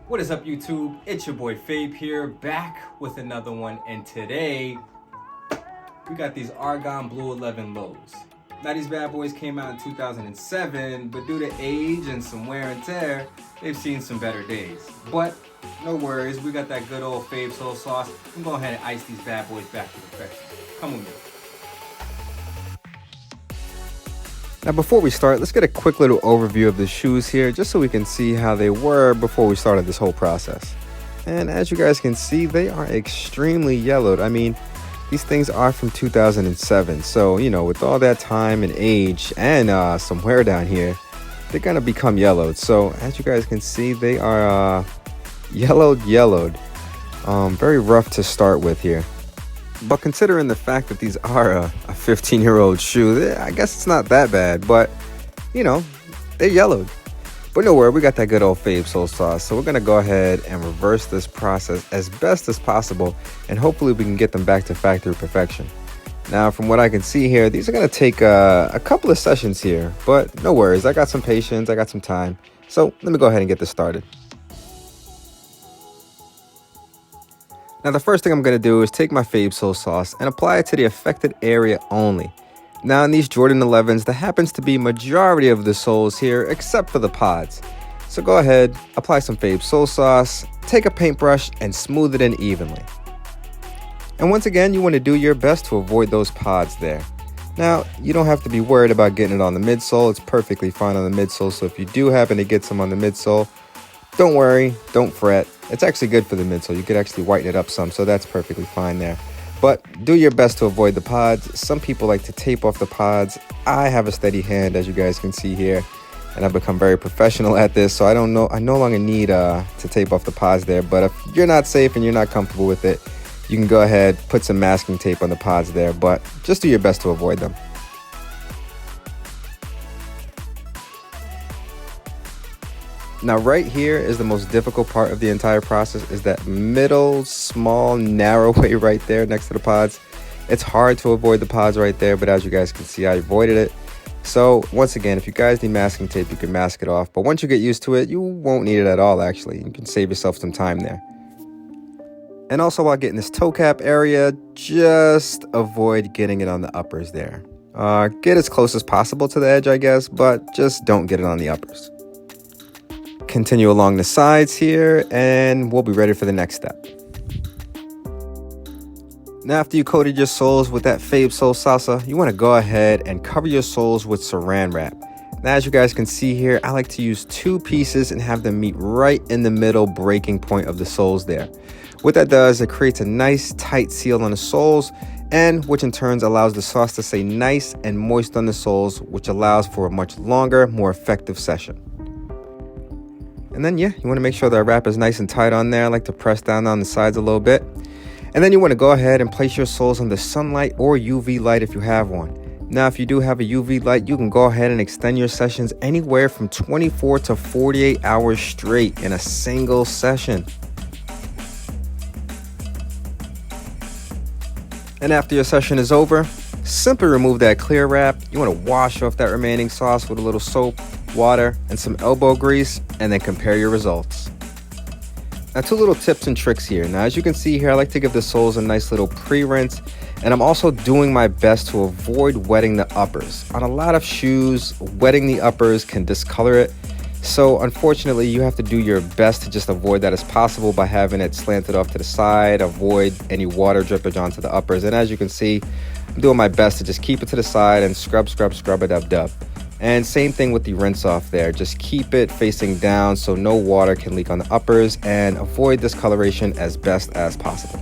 What is up, YouTube? It's your boy Fabe here, back with another one, and today we got these Argon Blue 11 lows. Now these bad boys came out in 2007, but due to age and some wear and tear, they've seen some better days. But no worries, we got that good old Fabes Sole Sauce. I'm going ahead and ice these bad boys back to perfection. Come with me. Now before we start, let's get a quick little overview of the shoes here, just so we can see how they were before we started this whole process. And as you guys can see, they are extremely yellowed. I mean, these things are from 2007, so you know, with all that time and age and some wear down here, they're gonna become yellowed. So as you guys can see, they are yellowed. Very rough to start with here. But considering the fact that these are a 15-year-old shoe, I guess it's not that bad, but you know, they're yellowed. But no worry, we got that good old Fabes Sole Sauce, so we're gonna go ahead and reverse this process as best as possible, and hopefully we can get them back to factory perfection. Now, from what I can see here, these are gonna take a couple of sessions here, but no worries, I got some patience, I got some time, so let me go ahead and get this started. Now the first thing I'm going to do is take my Fabes Sole Sauce and apply it to the affected area only. Now in these Jordan 11s, there happens to be majority of the soles here except for the pods. So go ahead, apply some Fabes Sole Sauce, take a paintbrush and smooth it in evenly. And once again, you want to do your best to avoid those pods there. Now you don't have to be worried about getting it on the midsole, it's perfectly fine on the midsole, so if you do happen to get some on the midsole, don't worry, don't fret. It's actually good for the midsole. You could actually whiten it up some, so that's perfectly fine there. But do your best to avoid the pods. Some people like to tape off the pods. I have a steady hand, as you guys can see here, and I've become very professional at this, so I no longer need to tape off the pods there. But if you're not safe and you're not comfortable with it, you can go ahead, put some masking tape on the pods there, but just do your best to avoid them. Now right here is the most difficult part of the entire process, is that middle small narrow way right there next to the pods. It's hard to avoid the pods right there, but as you guys can see, I avoided it. So once again, if you guys need masking tape, you can mask it off, but once you get used to it, you won't need it at all. Actually, you can save yourself some time there. And also, while getting this toe cap area, just avoid getting it on the uppers there. Get as close as possible to the edge, I guess, but just don't get it on the uppers. Continue along the sides here and we'll be ready for the next step. Now after you coated your soles with that Fabes Sole Sauce, you want to go ahead and cover your soles with saran wrap. Now as you guys can see here, I like to use two pieces and have them meet right in the middle breaking point of the soles there. What that does, it creates a nice tight seal on the soles, and which in turn allows the sauce to stay nice and moist on the soles, which allows for a much longer, more effective session. And then, yeah, you want to make sure that wrap is nice and tight on there. I like to press down on the sides a little bit. And then you want to go ahead and place your soles under sunlight or UV light if you have one. Now, if you do have a UV light, you can go ahead and extend your sessions anywhere from 24 to 48 hours straight in a single session. And after your session is over, simply remove that clear wrap. You want to wash off that remaining sauce with a little soap, water, and some elbow grease, and then compare your results. Now, two little tips and tricks here. Now, as you can see here, I like to give the soles a nice little pre-rinse, and I'm also doing my best to avoid wetting the uppers. On a lot of shoes, wetting the uppers can discolor it, so unfortunately you have to do your best to just avoid that as possible by having it slanted off to the side, avoid any water drippage onto the uppers. And as you can see, I'm doing my best to just keep it to the side and scrub a dub. And same thing with the rinse off there. Just keep it facing down so no water can leak on the uppers, and avoid discoloration as best as possible.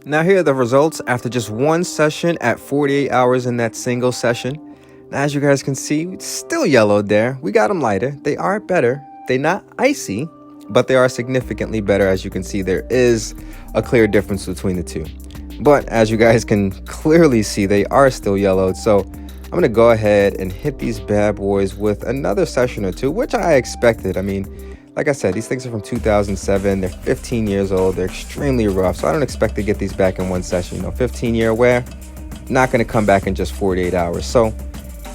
Now here are the results after just one session at 48 hours in that single session. Now, as you guys can see, it's still yellowed there. We got them lighter. They are better. They're not icy, but they are significantly better. As you can see, there is a clear difference between the two. But as you guys can clearly see, they are still yellowed. So I'm going to go ahead and hit these bad boys with another session or two, which I expected. I mean, Like I said, these things are from 2007. They're 15 years old. They're extremely rough, so I don't expect to get these back in one session. 15-year wear, not going to come back in just 48 hours. So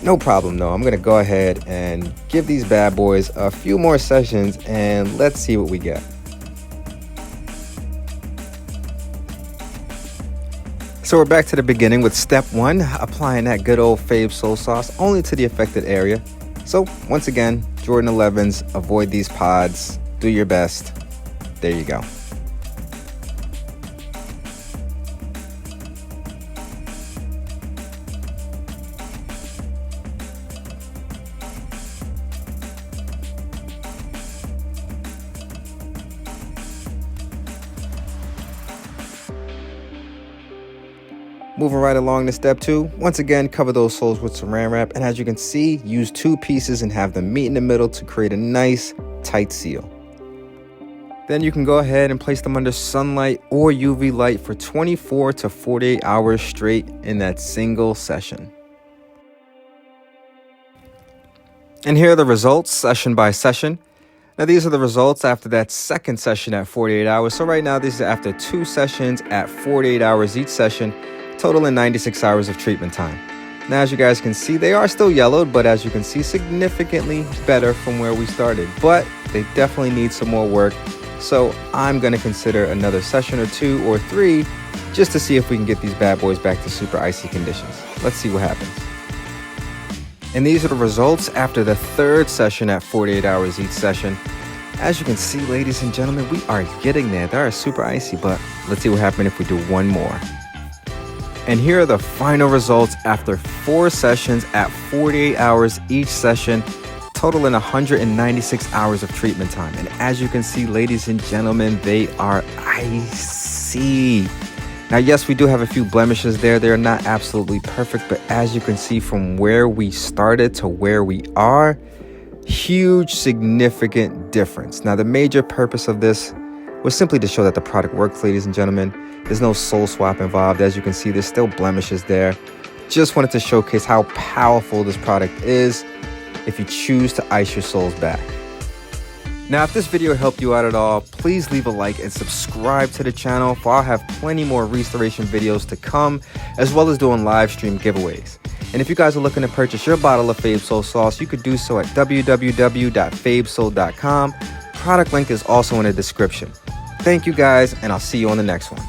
no problem, though. I'm going to go ahead and give these bad boys a few more sessions, and let's see what we get. So we're back to the beginning with step 1, applying that good old Fabes Sole Sauce only to the affected area. So once again, Jordan 11s, avoid these pods, do your best. There you go. Moving right along to step 2, once again, cover those soles with saran wrap, and as you can see, use 2 pieces and have them meet in the middle to create a nice, tight seal. Then you can go ahead and place them under sunlight or UV light for 24 to 48 hours straight in that single session. And here are the results, session by session. Now these are the results after that second session at 48 hours. So right now, these are after 2 sessions at 48 hours each session, totaling 96 hours of treatment time. Now, as you guys can see, they are still yellowed, but as you can see, significantly better from where we started. But they definitely need some more work. So I'm going to consider another session or 2 or 3 just to see if we can get these bad boys back to super icy conditions. Let's see what happens. And these are the results after the 3rd session at 48 hours each session. As you can see, ladies and gentlemen, we are getting there. They are super icy, but let's see what happens if we do one more. And here are the final results after 4 sessions at 48 hours each session, totaling 196 hours of treatment time. And as you can see, ladies and gentlemen, they are icy. Now, yes, we do have a few blemishes there. They're not absolutely perfect, but as you can see from where we started to where we are, huge, significant difference. Now, the major purpose of this was simply to show that the product works, ladies and gentlemen. There's no sole swap involved. As you can see, there's still blemishes there. Just wanted to showcase how powerful this product is if you choose to ice your soles back. Now, if this video helped you out at all, please leave a like and subscribe to the channel, for I'll have plenty more restoration videos to come, as well as doing live stream giveaways. And if you guys are looking to purchase your bottle of Fabes Sole Sauce, you could do so at www.fabesole.com. Product link is also in the description. Thank you guys, and I'll see you on the next one.